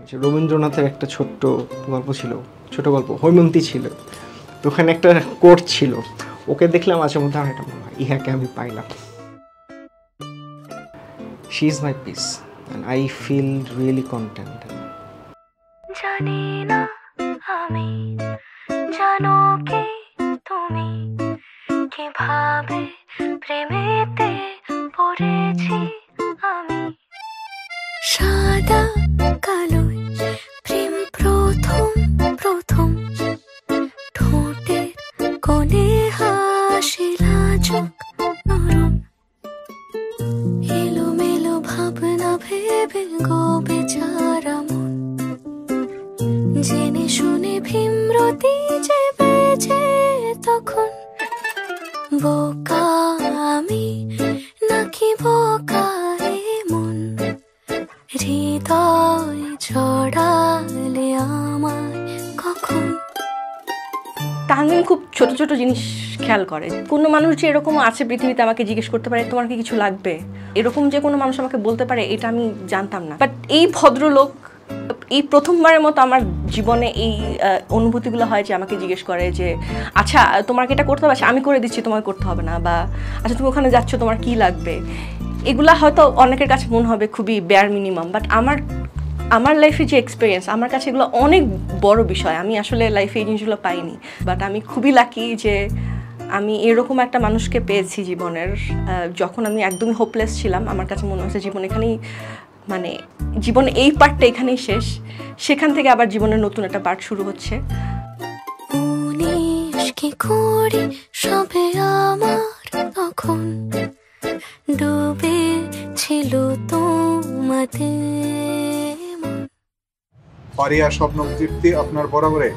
যে রবীন্দ্রনাথের একটা ছোট্ট গল্প ছিল, ছোট গল্প হৈমন্তী ছিল, তো ওখানে একটা কোট ছিল, ওকে দেখলে মাঝে মধ্যে আমার এটা মনে হয় ইহাকে আমি পাইলাম। She is my peace and I feel really content. জানি না আমি, জানো কি তুমি, কিভাবে প্রেমেতে পড়েছি আমি। সাদা কালোয় প্রেম প্রথম প্রথম, ঠোঁটের কোণে হাসি লাজুক নরম, এলোমেলো ভাবনা ভেবে গো বেচারা মন, জেনে শুনে ভীমরতি যে বেজে তখন। বোকা আমি নাকি বোকা মন, হৃদয় জড়ালে আমায় কখন। তাহমিম খুব ছোট ছোট জিনিস খেয়াল করে। কোনো মানুষ যে এরকম আছে পৃথিবীতে আমাকে জিজ্ঞেস করতে পারে তোমার কি কিছু লাগবে, এরকম যে কোনো মানুষ আমাকে বলতে পারে এটা আমি জানতাম না। বাট এই ভদ্রলোক এই প্রথমবারের মতো আমার জীবনে এই অনুভূতিগুলো হয় যে আমাকে জিজ্ঞেস করে যে আচ্ছা তোমাকে এটা করতে হবে, আমি করে দিচ্ছি, তোমাকে করতে হবে না, বা আচ্ছা তুমি ওখানে যাচ্ছ তোমার কি লাগবে। এগুলা হয়তো অনেকের কাছে মনে হবে খুবই বেয়ার মিনিমাম, বাট আমার লাইফে যে এক্সপিরিয়েন্স, আমার কাছে এগুলো অনেক বড় বিষয়। আমি আসলে লাইফে এই জিনিসগুলো পাইনি, বাট আমি খুবই লাকি যে আমি এরকম একটা মানুষকে পেয়েছি জীবনের। যখন আমি একদমই হোপলেস ছিলাম, আমার কাছে মনে হচ্ছে জীবন এখানেই, মানে জীবনে এই পার্টটা এখানেই শেষ, সেখান থেকে আবার জীবনের নতুন একটা পার্ট শুরু হচ্ছে। সবে আমার তখন ডুবে ছিল তোমাতে। ফারিয়া স্বপ্নম তৃপ্তি আপনার বরাবরে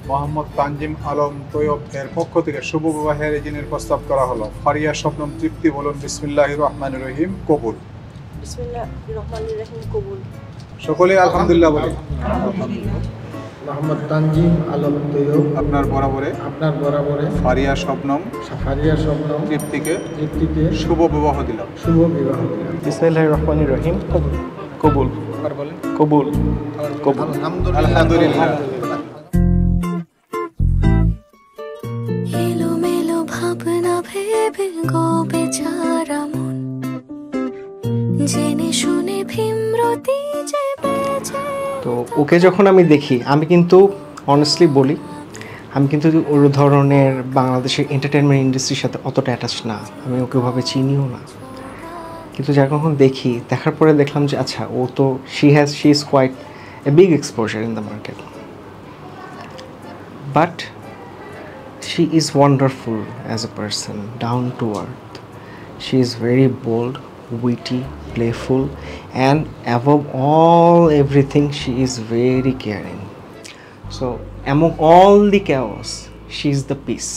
মোহাম্মদ তানজিম আলম তৈয়ব এর পক্ষ থেকে শুভ বিবাহের ইজনের প্রস্তাব করা হলো। ফারিয়া স্বপ্নম তৃপ্তি বলুন বিসমিল্লাহির রহমানির রহিম, কবুল। বিসমিল্লাহির রহমানির রহিম, কবুল। সকলে আলহামদুলিল্লাহ বলি। মোহাম্মদ তানজিম আলম তৈয়ব আপনার বরাবরে ফারিয়া স্বপ্নম তৃপ্তিকে শুভ বিবাহ দিলাম। বিসমিল্লাহির রহমানির রহিম, কবুল। কবুল। আলহামদুলিল্লাহ। এলোমেলো ভাবনা ভেবে গো বেচারা মন, জেনে শুনে ভীমরতি যে বেজে। তো ওকে যখন আমি দেখি, আমি কিন্তু অনেস্টলি বলি আমি কিন্তু ওর ধরনের বাংলাদেশের এন্টারটেনমেন্ট ইন্ডাস্ট্রির সাথে অতটা অ্যাটাচ না, আমি ওকে ওভাবে চিনিও না। কিন্তু যখন দেখার পরে দেখলাম যে আচ্ছা ও তো she is quite a big exposure in the market, but she is wonderful as a person, down to earth. She is very bold, witty, playful, and above all everything she is very caring. So among all the chaos, she is the peace.